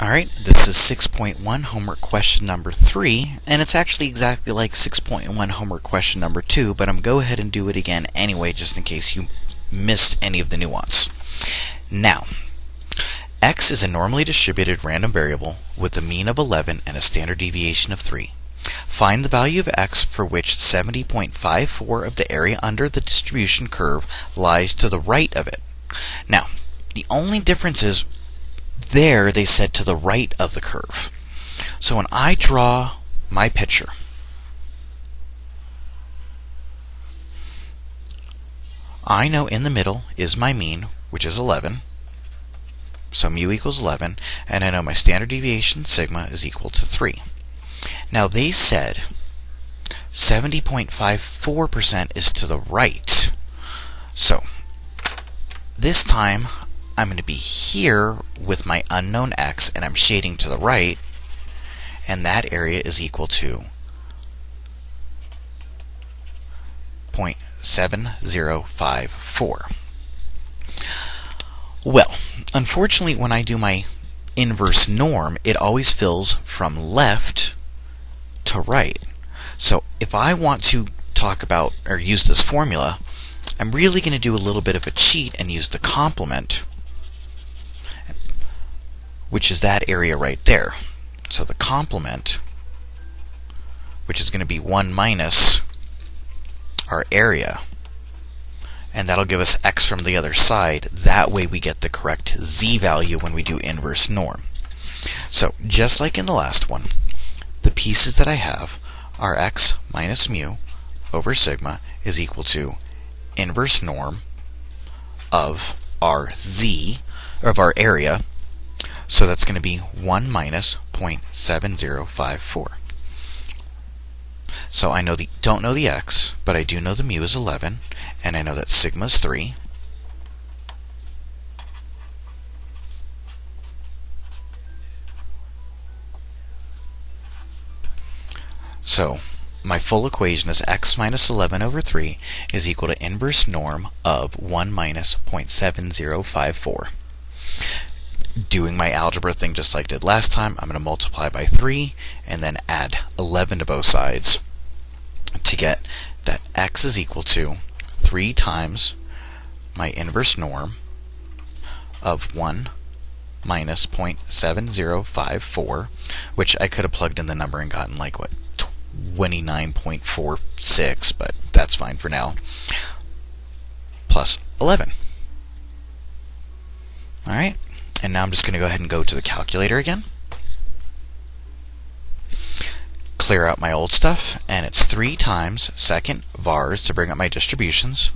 Alright, this is 6.1 homework question number 3, and it's actually exactly like 6.1 homework question number 2, but I'm going to go ahead and do it again anyway, just in case you missed any of the nuance. Now, x is a normally distributed random variable with a mean of 11 and a standard deviation of 3. Find the value of x for which 70.54 of the area under the distribution curve lies to the right of it. Now, the only difference is there they said to the right of the curve. So when I draw my picture, I know in the middle is my mean, which is 11. So mu equals 11, and I know my standard deviation, sigma, is equal to 3. Now they said 70.54% is to the right. So this time I'm going to be here with my unknown x, and I'm shading to the right, and that area is equal to 0.7054. Well, unfortunately, when I do my inverse norm, it always fills from left to right. So if I want to talk about or use this formula, I'm really going to do a little bit of a cheat and use the complement, which is that area right there. So the complement, which is going to be 1 minus our area, and that'll give us x from the other side. That way we get the correct z value when we do inverse norm. So just like in the last one, the pieces that I have are x minus mu over sigma is equal to inverse norm of our z, of our area. So that's going to be 1 minus 0.7054. So I don't know the x, but I do know the mu is 11, and I know that sigma is 3. So my full equation is x minus 11 over 3 is equal to inverse norm of 1 minus 0.7054. Doing my algebra thing just like I did last time, I'm going to multiply by 3 and then add 11 to both sides to get that x is equal to 3 times my inverse norm of 1 minus 0.7054, which I could have plugged in the number and gotten like, what, 29.46, but that's fine for now, plus 11. Alright, and now I'm just going to go ahead and go to the calculator again, clear out my old stuff, and it's 3 times second vars to bring up my distributions,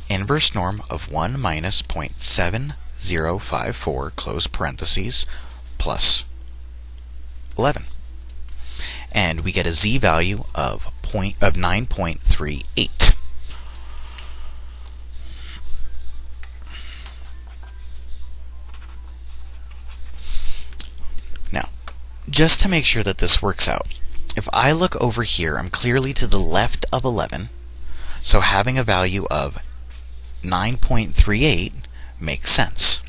inverse norm of 1 minus 0.7054, close parentheses, plus 11. And we get a z value of 9.38. Now, just to make sure that this works out, if I look over here, I'm clearly to the left of 11, so having a value of 9.38 makes sense.